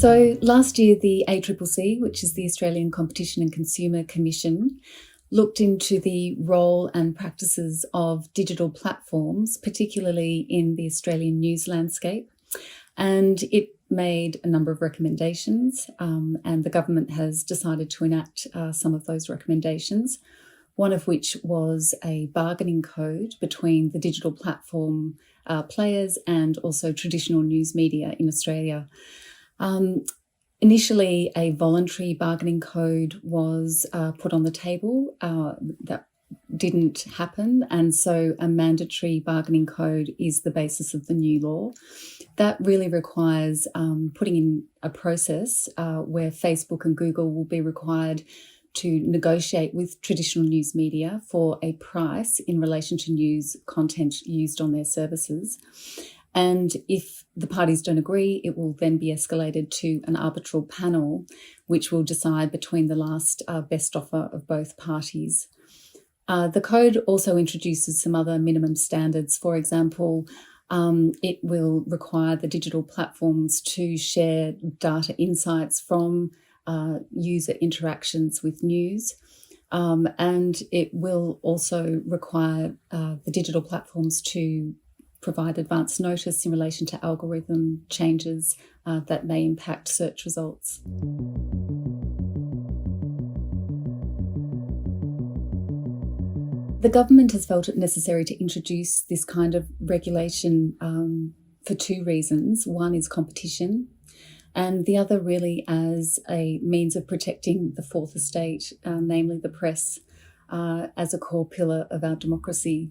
So last year, the ACCC, which is the Australian Competition and Consumer Commission, looked into the role and practices of digital platforms, particularly in the Australian news landscape. And it made a number of recommendations, and the government has decided to enact some of those recommendations, one of which was a bargaining code between the digital platform players and also traditional news media in Australia. Initially, a voluntary bargaining code was put on the table. That didn't happen, and so a mandatory bargaining code is the basis of the new law. That really requires putting in a process where Facebook and Google will be required to negotiate with traditional news media for a price in relation to news content used on their services. And if the parties don't agree, it will then be escalated to an arbitral panel, which will decide between the last best offer of both parties. The code also introduces some other minimum standards. For example, it will require the digital platforms to share data insights from user interactions with news. And it will also require the digital platforms to provide advance notice in relation to algorithm changes that may impact search results. The government has felt it necessary to introduce this kind of regulation for two reasons. One is competition, and the other really as a means of protecting the fourth estate, namely the press, as a core pillar of our democracy.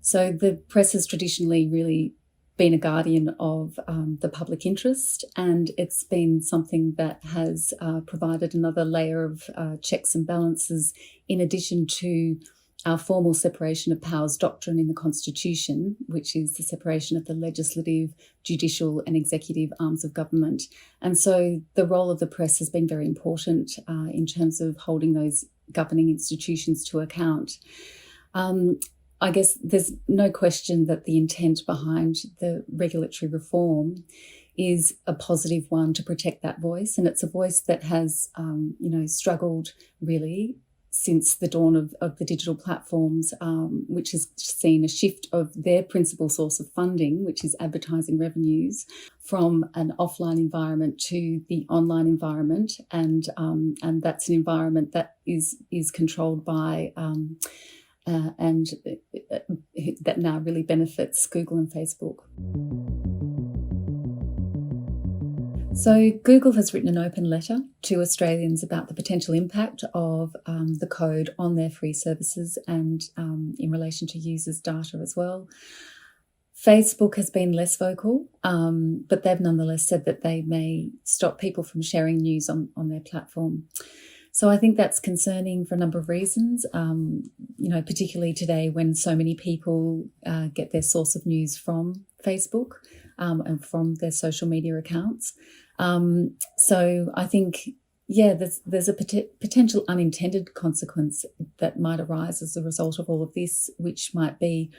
So the press has traditionally really been a guardian of the public interest, and it's been something that has provided another layer of checks and balances in addition to our formal separation of powers doctrine in the Constitution, which is the separation of the legislative, judicial and executive arms of government. And so the role of the press has been very important in terms of holding those governing institutions to account. I guess there's no question that the intent behind the regulatory reform is a positive one to protect that voice. And it's a voice that has, struggled really since the dawn of the digital platforms, which has seen a shift of their principal source of funding, which is advertising revenues, from an offline environment to the online environment. And that's an environment that is controlled by and that now really benefits Google and Facebook. So Google has written an open letter to Australians about the potential impact of the code on their free services and in relation to users' data as well. Facebook has been less vocal, but they've nonetheless said that they may stop people from sharing news on their platform. So I think that's concerning for a number of reasons, particularly today when so many people get their source of news from Facebook and from their social media accounts. So I think, there's a potential unintended consequence that might arise as a result of all of this, which might be,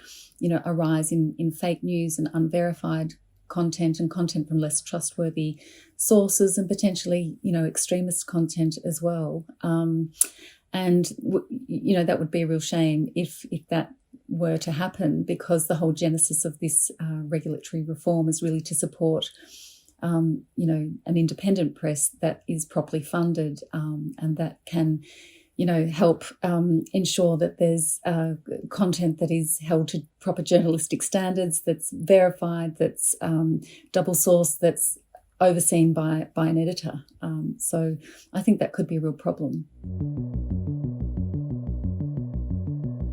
a rise in fake news and unverified content and content from less trustworthy sources, and potentially, extremist content as well. And that would be a real shame if that were to happen, because the whole genesis of this regulatory reform is really to support, an independent press that is properly funded and that can, help ensure that there's content that is held to proper journalistic standards, that's verified, that's double-sourced, that's overseen by an editor. So I think that could be a real problem.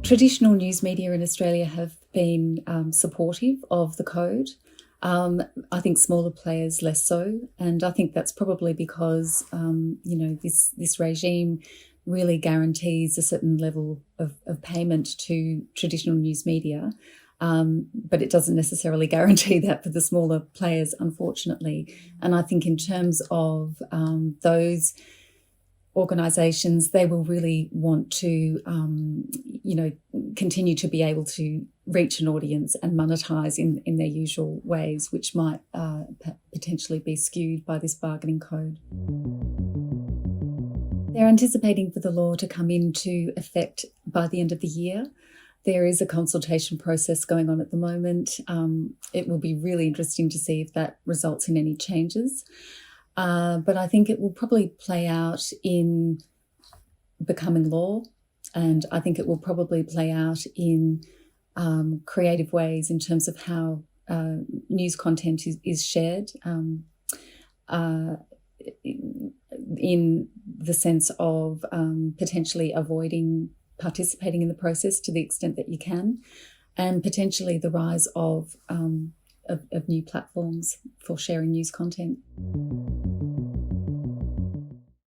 Traditional news media in Australia have been supportive of the code. I think smaller players less so, and I think that's probably because this regime really guarantees a certain level of payment to traditional news media, but it doesn't necessarily guarantee that for the smaller players, unfortunately. And I think in terms of those organisations, they will really want to, continue to be able to reach an audience and monetise in their usual ways, which might potentially be skewed by this bargaining code. They're anticipating for the law to come into effect by the end of the year. There is a consultation process going on at the moment. It will be really interesting to see if that results in any changes. But I think it will probably play out in becoming law, and I think it will probably play out in creative ways in terms of how news content is shared, in the sense of potentially avoiding participating in the process to the extent that you can, and potentially the rise of new platforms for sharing news content.